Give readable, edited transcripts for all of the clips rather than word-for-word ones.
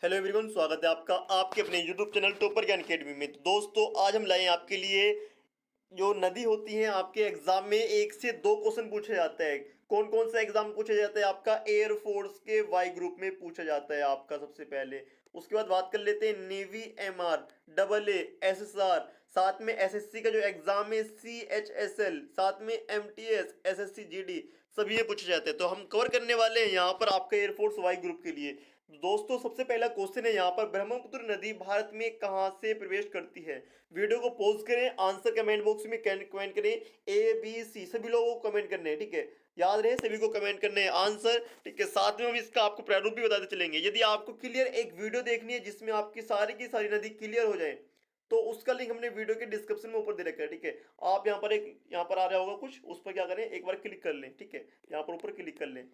Hello everyone, स्वागत है आपका आपके अपने यूट्यूब चैनल टॉपर ज्ञान अकेडमी में। तो दोस्तों, आज हम लाए हैं आपके लिए जो नदी होती है। आपके एग्जाम में 1 से 2 क्वेश्चन पूछे जाते हैं। कौन कौन सा एग्जाम पूछा जाता है? आपका एयरफोर्स के वाई ग्रुप में पूछा जाता है आपका सबसे पहले। उसके बाद बात कर लेते हैं navy, MR, double A, SSR, साथ में एसएससी का जो एग्जाम है सीएचएसएल, साथ में एमटीएस, एसएससी जीडी, सभी ये पूछे जाते हैं। तो हम कवर करने वाले हैं यहाँ पर आपका एयरफोर्स वाई ग्रुप के लिए। दोस्तों, सबसे पहला क्वेश्चन है यहाँ पर, ब्रह्मपुत्र नदी भारत में कहाँ से प्रवेश करती है? वीडियो को पॉज करें, आंसर कमेंट बॉक्स में कमेंट करें। ए बी सी सभी लोगों को कमेंट करने हैं, ठीक है। याद रहे सभी को कमेंट करने हैं आंसर, ठीक है। साथ में हम इसका आपको प्रारूप भी बताते चलेंगे। यदि आपको क्लियर एक वीडियो देखनी है जिसमें आपकी सारी की सारी नदी क्लियर हो जाए, तो उसका लिंक हमने वीडियो के डिस्क्रिप्शन में ऊपर दे रखा है, ठीक है। आप यहाँ पर आ रहा होगा कुछ, उस पर क्या करें, एक बार क्लिक कर लें, ठीक है। यहाँ पर ऊपर क्लिक कर लें।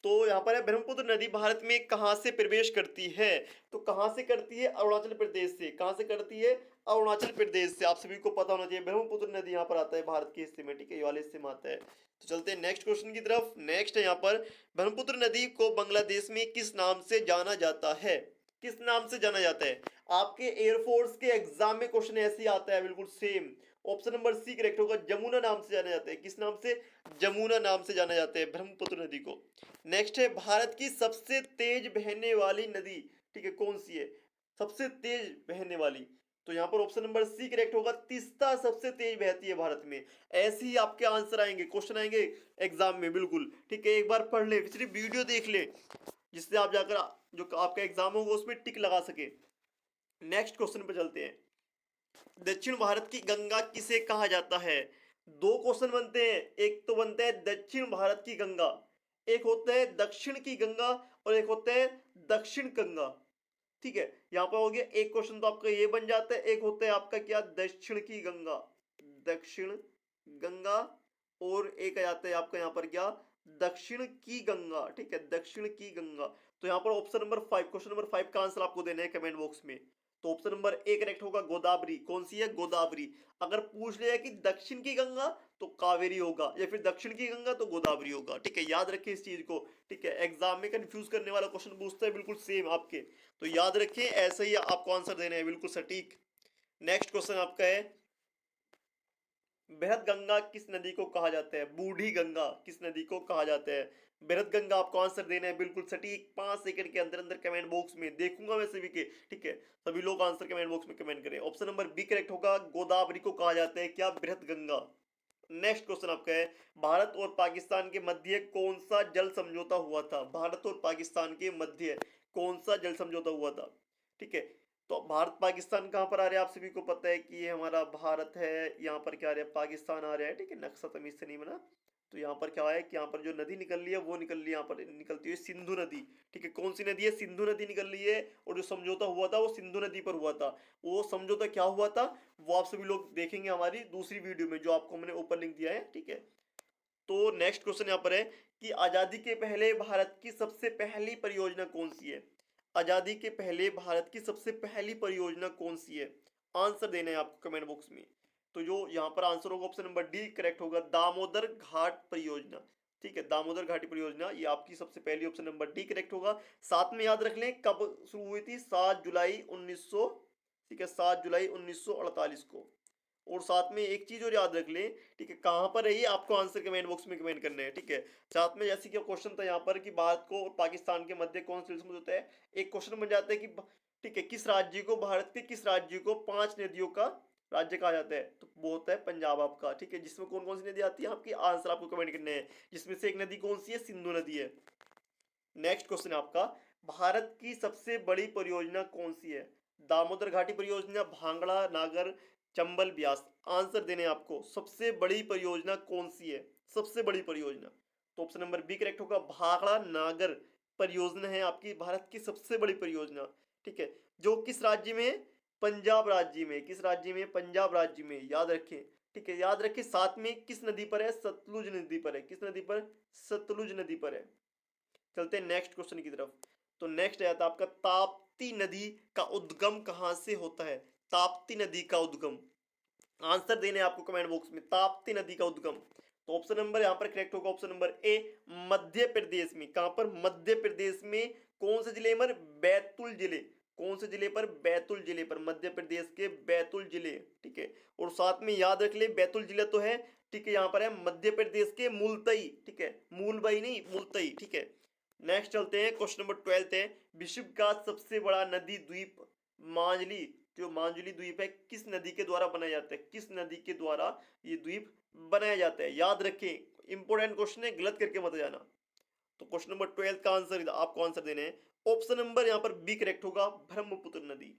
तो यहाँ पर है, ब्रह्मपुत्र नदी भारत में कहाँ से प्रवेश करती है? तो कहाँ से करती है? अरुणाचल प्रदेश से। कहाँ से करती है? अरुणाचल प्रदेश से। आप सभी को पता होना चाहिए, ब्रह्मपुत्र नदी यहाँ पर आता है भारत के हिस्से में, ठीक है, ये वाले हिस्से में आता है। तो चलते हैं नेक्स्ट क्वेश्चन की तरफ। नेक्स्ट है यहाँ पर, ब्रह्मपुत्र नदी को बांग्लादेश में किस नाम से जाना जाता है? किस नाम से जाना जाता है? आपके एयरफोर्स के एग्जाम में क्वेश्चन ऐसे ही आता है, बिल्कुल same. Option number C correct होगा। जमुना नाम से जाना जाता है। किस नाम से? जमुना नाम से जाना जाता है ब्रह्मपुत्र नदी को। नेक्स्ट है, भारत की सबसे तेज बहने वाली नदी, ठीक है, कौन सी है? सबसे तेज बहने वाली, तो यहाँ पर ऑप्शन नंबर सी करेक्ट होगा। तीस्ता सबसे तेज बहती है भारत में। ऐसे ही आपके आंसर आएंगे, क्वेश्चन आएंगे एग्जाम में, बिल्कुल, ठीक है। एक बार पढ़ ले, सिर्फ वीडियो देख ले, जिससे आप जाकर जो आपका एग्जाम होगा उसमें टिक लगा सके। नेक्स्ट क्वेश्चन पे चलते हैं। दक्षिण भारत की गंगा किसे कहा जाता है? दो क्वेश्चन बनते हैं। एक तो बनता है दक्षिण भारत की गंगा, एक होता है दक्षिण की गंगा, और एक होता है दक्षिण गंगा, ठीक है। यहां पर हो गया एक क्वेश्चन, तो आपका ये बन जाता है। एक होता है आपका क्या? दक्षिण की गंगा, दक्षिण गंगा, और एक आ जाता है आपका यहाँ पर क्या? दक्षिण की गंगा, ठीक है, दक्षिण की गंगा। तो यहाँ पर ऑप्शन नंबर 5, क्वेश्चन नंबर 5 का आंसर आपको देना है कमेंट बॉक्स में। तो ऑप्शन नंबर ए करेक्ट होगा, गोदावरी। कौन सी है? गोदावरी। अगर पूछ लिया कि दक्षिण की गंगा तो कावेरी होगा, या फिर दक्षिण की गंगा तो गोदावरी होगा, ठीक है। याद रखें इस चीज को, ठीक है। एग्जाम में कंफ्यूज करने वाला क्वेश्चन पूछता है, बिल्कुल सेम आपके, तो याद रखें, ऐसे ही आपको आंसर देना है, बिल्कुल सटीक। नेक्स्ट क्वेश्चन आपका है, बृहद गंगा किस नदी को कहा जाता है? बूढ़ी गंगा किस नदी को कहा जाता है? बृहद गंगा आपको आंसर देना है, बिल्कुल सटीक। 5 सेकंड के अंदर अंदर कमेंट बॉक्स में देखूंगा मैं सभी के, ठीक है। सभी लोग आंसर कमेंट बॉक्स में कमेंट करें। ऑप्शन नंबर बी करेक्ट होगा, गोदावरी को कहा जाता है क्या? बृहद गंगा। नेक्स्ट क्वेश्चन आपका है, भारत और पाकिस्तान के मध्य कौन सा जल समझौता हुआ था? भारत और पाकिस्तान के मध्य कौन सा जल समझौता हुआ था, ठीक है। तो भारत पाकिस्तान कहाँ पर आ रहा है? आप सभी को पता है कि ये हमारा भारत है, यहाँ पर क्या आ रहा है? पाकिस्तान आ रहा है, ठीक है। नक्शा तमीज से नहीं बना। तो यहाँ पर क्या है कि यहाँ पर जो नदी निकल रही है वो निकल रही है, यहाँ पर निकलती है सिंधु नदी, ठीक है। कौन सी नदी है? सिंधु नदी निकल रही है। और जो समझौता हुआ था वो सिंधु नदी पर हुआ था। वो समझौता क्या हुआ था वो आप सभी लोग देखेंगे हमारी दूसरी वीडियो में, जो आपको मैंने ऊपर लिंक दिया है, ठीक है। तो नेक्स्ट क्वेश्चन यहाँ पर है कि आजादी के पहले भारत की सबसे पहली परियोजना कौन सी है? आजादी के पहले भारत की सबसे पहली परियोजना कौन सी है? आंसर देना है आपको कमेंट बॉक्स में। तो जो यहाँ पर आंसर होगा ऑप्शन नंबर डी करेक्ट होगा, दामोदर घाट परियोजना, ठीक है। दामोदर घाटी परियोजना ये आपकी सबसे पहली, ऑप्शन नंबर डी करेक्ट होगा। साथ में याद रख लें कब शुरू हुई थी? 7 जुलाई 1900, ठीक है, 7 जुलाई 1948 को। और साथ में एक चीज और याद रख लें, ठीक है, कहां पर है ये आपको आंसर कमेंट बॉक्स में कमेंट करना है, ठीक है। साथ में जैसे कि क्वेश्चन था यहाँ पर कि भारत को और पाकिस्तान के मध्य कौन सा समझौता है, एक क्वेश्चन बन जाता है कि ठीक है, किस राज्य को, भारत के किस राज्य को 5 नदियों का राज्य कहा जाता है? तो वो होता है पंजाब आपका, ठीक है। जिसमें कौन कौन सी नदी आती है आपकी? आंसर आपको कमेंट करने हैं। जिसमें से एक नदी कौन सी है? सिंधु नदी है। नेक्स्ट क्वेश्चन आपका, भारत की सबसे बड़ी परियोजना कौन सी है? दामोदर घाटी परियोजना, भांगड़ा, नागर, चंबल, ब्यास। आंसर देने हैं आपको, सबसे बड़ी परियोजना कौन सी है? सबसे बड़ी परियोजना, तो ऑप्शन नंबर बी करेक्ट होगा, भाखड़ा नागर परियोजना है आपकी भारत की सबसे बड़ी परियोजना, ठीक है। जो किस राज्य में है? पंजाब राज्य में। किस राज्य में? पंजाब राज्य में, याद रखें, ठीक है। याद रखें, साथ में किस नदी पर है? सतलुज नदी पर है। किस नदी पर? सतलुज नदी पर है। चलते हैं नेक्स्ट क्वेश्चन की तरफ। तो नेक्स्ट है आपका, ताप्ती नदी का उद्गम कहां से होता है? ताप्ती नदी का उद्गम, आंसर देने आपको कमेंट बॉक्स में, ताप्ती नदी का उद्गम। तो ऑप्शन नंबर यहां पर करेक्ट होगा, option number A, Madhya Pradesh में। कहां पर? मध्य प्रदेश में कौन से जिले पर? बैतूल जिले। कौन से जिले पर? बैतूल जिले पर, मध्य प्रदेश के बैतूल जिले। ठीक है, और साथ में याद रख ले बैतूल जिला तो है, ठीक है, यहाँ पर है मध्य प्रदेश के मुलतई। ठीक है, मूलबई नहीं, मुलतई। ठीक है, नेक्स्ट चलते हैं, क्वेश्चन नंबर 12 है, विश्व का सबसे बड़ा नदी द्वीप मांजली, जो मांजुली द्वीप है, किस नदी के द्वारा बनाया जाता है? किस नदी के द्वारा ये द्वीप बनाया जाता है? याद रखें, इंपोर्टेंट क्वेश्चन है, गलत करके मत जाना। तो क्वेश्चन नंबर 12 का आंसर आपको आंसर देने हैं। ऑप्शन नंबर यहाँ पर बी करेक्ट होगा, ब्रह्मपुत्र नदी।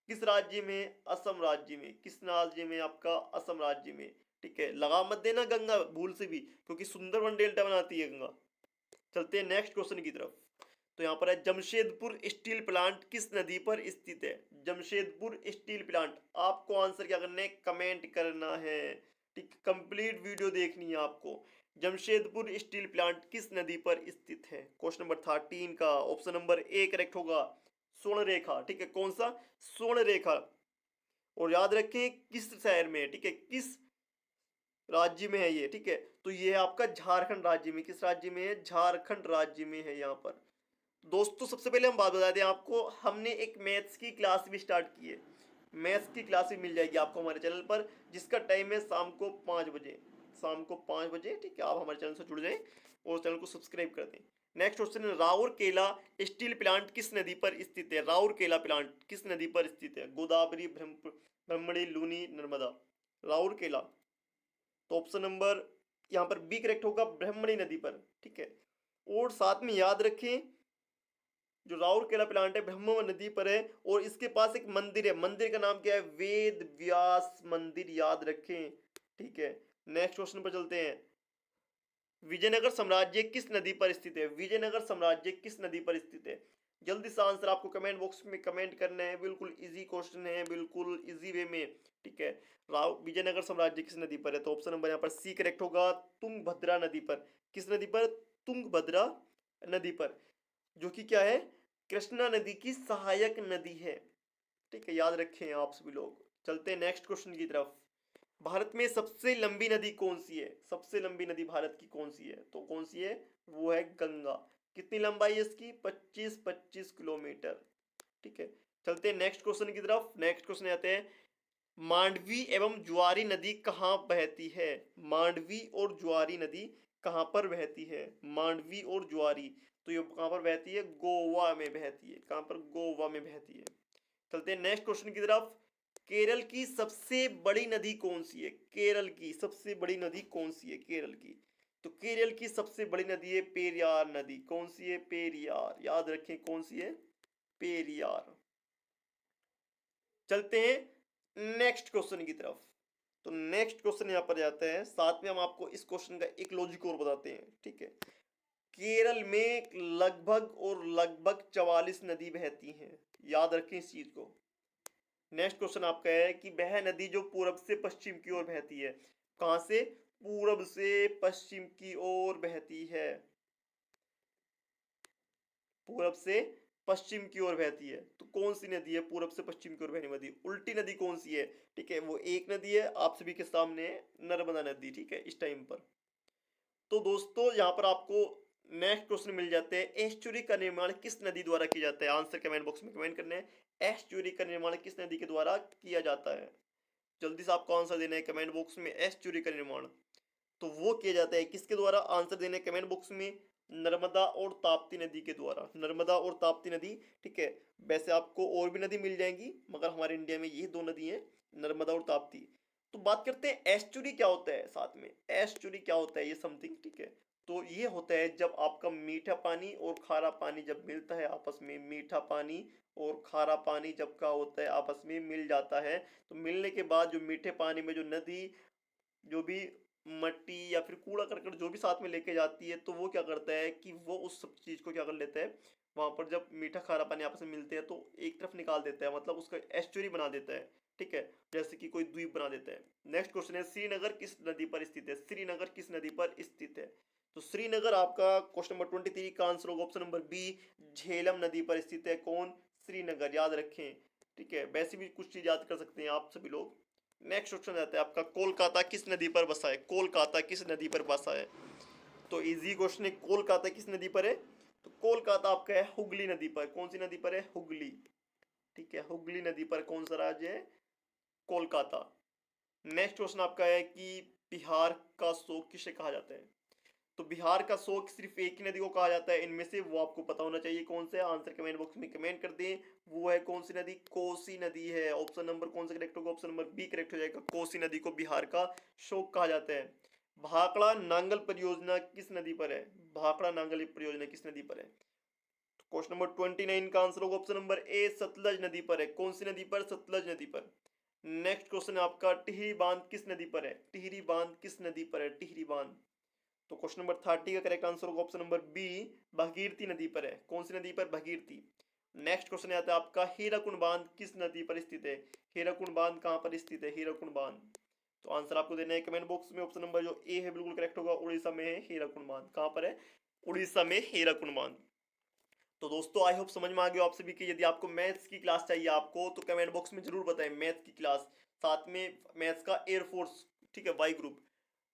किस राज्य में? असम राज्य में। किस राज्य में? आपका असम राज्य में। ठीक है, लगा मत देना गंगा भूल से भी, क्योंकि सुंदरवन डेल्टा बनाती है गंगा। चलते हैं नेक्स्ट क्वेश्चन की तरफ। तो यहाँ पर है, जमशेदपुर स्टील प्लांट किस नदी पर स्थित है? जमशेदपुर स्टील प्लांट, आपको आंसर क्या करना है? कमेंट करना है। ठीक, कंप्लीट वीडियो देखनी है आपको। जमशेदपुर स्टील प्लांट किस नदी पर स्थित है? क्वेश्चन नंबर 13 का ऑप्शन नंबर ए करेक्ट होगा, स्वर्ण रेखा। ठीक है, कौन सा? स्वर्ण रेखा। और याद रखें किस शहर में है, ठीक है, किस राज्य में है ये। ठीक है, तो ये है आपका झारखंड राज्य में। किस राज्य में है? झारखंड राज्य में है यहाँ पर। दोस्तों सबसे पहले हम बात बता दें आपको, हमने एक मैथ्स की क्लास भी स्टार्ट की है। मैथ्स की क्लास भी मिल जाएगी आपको हमारे चैनल पर, जिसका टाइम है शाम को 5 बजे। शाम को 5 बजे। ठीक है, आप हमारे चैनल से जुड़ जाएं और चैनल को सब्सक्राइब कर दें। नेक्स्ट क्वेश्चन है, राउरकेला स्टील प्लांट किस नदी पर स्थित है? राउरकेला प्लांट किस नदी पर स्थित है? गोदावरी, ब्रह्मणी, लूनी, नर्मदा। राउरकेला, तो ऑप्शन नंबर यहाँ पर बी करेक्ट होगा, ब्रह्मणी नदी पर। ठीक है, और साथ में याद रखें जो राउरकेला प्लांट है ब्रह्म नदी पर है, और इसके पास एक मंदिर है। मंदिर का नाम क्या है? वेद व्यास मंदिर, याद रखें। ठीक है, नेक्स्ट क्वेश्चन पर चलते हैं, विजयनगर साम्राज्य किस नदी पर स्थित है? विजयनगर साम्राज्य किस नदी पर स्थित है? जल्दी से आंसर आपको कमेंट बॉक्स में कमेंट करना है, बिल्कुल इजी क्वेश्चन है, बिल्कुल इजी वे में। ठीक है, विजयनगर साम्राज्य किस नदी पर है? तो ऑप्शन नंबर यहाँ पर सी करेक्ट होगा, तुंगभद्रा नदी पर। किस नदी पर? तुंगभद्रा नदी पर, जो कि क्या है? कृष्णा नदी की सहायक नदी है। ठीक है, याद रखें आप सभी लोग। चलते हैं नेक्स्ट क्वेश्चन की तरफ। भारत में सबसे लंबी नदी कौन सी है? सबसे लंबी नदी भारत की कौन सी है? तो कौन सी है? वो है गंगा। कितनी लंबाई है इसकी? 25 किलोमीटर। ठीक है, चलते हैं नेक्स्ट क्वेश्चन की तरफ। नेक्स्ट क्वेश्चन आते हैं, मांडवी एवं ज्वारी नदी कहाँ बहती है? मांडवी और ज्वारी नदी कहाँ पर बहती है? मांडवी और ज्वारी, तो ये कहाँ पर बहती है? गोवा में बहती है। कहाँ पर? गोवा में बहती है। चलते हैं नेक्स्ट क्वेश्चन की तरफ। केरल की सबसे बड़ी नदी कौन सी है? केरल की सबसे बड़ी नदी कौन सी है? केरल की, तो केरल की सबसे बड़ी नदी है पेरियार नदी। कौन सी है? पेरियार, याद रखें कौन सी है? पेरियार। चलते हैं नेक्स्ट क्वेश्चन की तरफ। तो नेक्स्ट क्वेश्चन यहां पर जाते हैं, साथ में हम आपको इस क्वेश्चन का एक लॉजिक और बताते हैं। ठीक है, केरल में लगभग 44 नदी बहती हैं, याद रखें इस चीज को। नेक्स्ट क्वेश्चन आपका है कि वह नदी जो पूरब से पश्चिम की ओर बहती है, कहां से? पूरब से पश्चिम की ओर बहती है। पूरब से पश्चिम की ओर बहती है, तो कौन सी नदी है पूरब से पश्चिम की ओर बहने वाली? उल्टी नदी कौन सी है? ठीक है, वो एक नदी है आप सभी के सामने है, नर्मदा नदी। ठीक है, इस टाइम पर। तो दोस्तों यहाँ पर आपको नेक्स्ट क्वेश्चन मिल जाते हैं, एस्चुरी का निर्माण किस नदी द्वारा किया जाता है? आंसर कमेंट बॉक्स में कमेंट करने हैं, एस्चुरी का निर्माण किस नदी के द्वारा किया जाता है? जल्दी से आपको आंसर देना है कमेंट बॉक्स में, एस्चुरी का निर्माण तो वो किया जाता है किसके द्वारा? आंसर देना है कमेंट बॉक्स में, नर्मदा और ताप्ती नदी के द्वारा। नर्मदा और ताप्ती नदी। ठीक है, वैसे आपको और भी नदी मिल जाएंगी, मगर हमारे इंडिया में ये दो नदी हैं, नर्मदा और ताप्ती। तो बात करते हैं एस्चुरी क्या होता है, साथ में एस्चुरी क्या होता है ये समथिंग। ठीक है, तो ये होता है जब आपका मीठा पानी और खारा पानी जब मिलता है आपस में, मीठा पानी और खारा पानी जब का होता है आपस में मिल जाता है, तो मिलने के बाद जो मीठे पानी में जो नदी जो भी मट्टी या फिर कूड़ा करकट जो भी साथ में लेके जाती है, तो वो क्या करता है कि वो उस सब चीज़ को क्या कर लेता है, वहाँ पर जब मीठा खारा पानी आपस में मिलते हैं तो एक तरफ निकाल देता है, मतलब उसका एस्चुरी बना देता है। ठीक है, जैसे कि कोई द्वीप बना देता है। नेक्स्ट क्वेश्चन है, श्रीनगर किस नदी पर स्थित है? श्रीनगर किस नदी पर स्थित है? तो श्रीनगर आपका क्वेश्चन नंबर 23 का आंसर होगा ऑप्शन नंबर बी, झेलम नदी पर स्थित है। कौन? श्रीनगर, याद रखें। ठीक है, वैसे भी कुछ चीज याद कर सकते हैं आप सभी लोग। नेक्स्ट क्वेश्चन आता है आपका, कोलकाता किस नदी पर बसा है? कोलकाता किस नदी पर बसा है? तो इजी क्वेश्चन है, कोलकाता किस नदी पर है? तो कोलकाता आपका है हुगली नदी पर। कौन सी नदी पर है? हुगली। ठीक है, हुगली नदी पर कौन सा राज्य है? कोलकाता। नेक्स्ट क्वेश्चन आपका है कि बिहार का शोक किसे कहा जाता है? तो बिहार का शोक सिर्फ एक ही नदी को कहा जाता है इनमें से, वो आपको पता होना चाहिए कौन सा है। आंसर कमेंट बॉक्स में कमेंट कर दें। वो है कौन सी नदी? कोसी नदी है। ऑप्शन नंबर कौन सा करेक्ट होगा? ऑप्शन नंबर बी करेक्ट हो जाएगा। कोसी नदी को बिहार का शोक कहा जाता है। भाखड़ा नांगल परियोजना किस नदी पर है? भाखड़ा नांगल परियोजना किस नदी पर है? क्वेश्चन नंबर 29 का आंसर होगा ऑप्शन नंबर ए, सतलज नदी पर है। कौन सी नदी पर? सतलज नदी पर। नेक्स्ट क्वेश्चन है आपका, टिहरी बांध किस नदी पर है? टिहरी बांध किस नदी पर है? टिहरी बांध। तो क्वेश्चन नंबर 30 का करेक्ट आंसर होगा ऑप्शन नंबर बी, भागीरथी नदी पर है। कौन सी नदी पर? भागीरथी। नेक्स्ट क्वेश्चन आता है आपका, हीराकुंड बांध किस नदी पर स्थित है? हीराकुंड बांध कहाँ पर स्थित है? हीराकुंड बांध। तो आंसर आपको देना है कमेंट बॉक्स में। ऑप्शन नंबर जो ए है बिल्कुल करेक्ट होगा। उड़ीसा में है हीराकुंड बांध। कहाँ पर है? उड़ीसा में हीराकुंड बांध। तो दोस्तों आई होप समझ में आ गया आप सभी की। यदि आपको मैथ्स की क्लास चाहिए आपको तो कमेंट बॉक्स में जरूर बताएं मैथ्स की क्लास, साथ में मैथ्स का एयरफोर्स, ठीक है, वाई ग्रुप,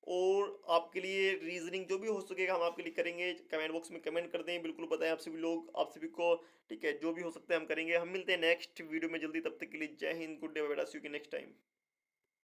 और आपके लिए रीजनिंग जो भी हो सकेगा हम आपके लिए करेंगे। कमेंट बॉक्स में कमेंट कर दें, बिल्कुल बताएं आप सभी लोग, आप सभी को, ठीक है, जो भी हो सकता है हम करेंगे। हम मिलते हैं नेक्स्ट वीडियो में जल्दी, तब तक के लिए जय हिंद, गुड डे, बेटा, सी यू नेक्स्ट टाइम।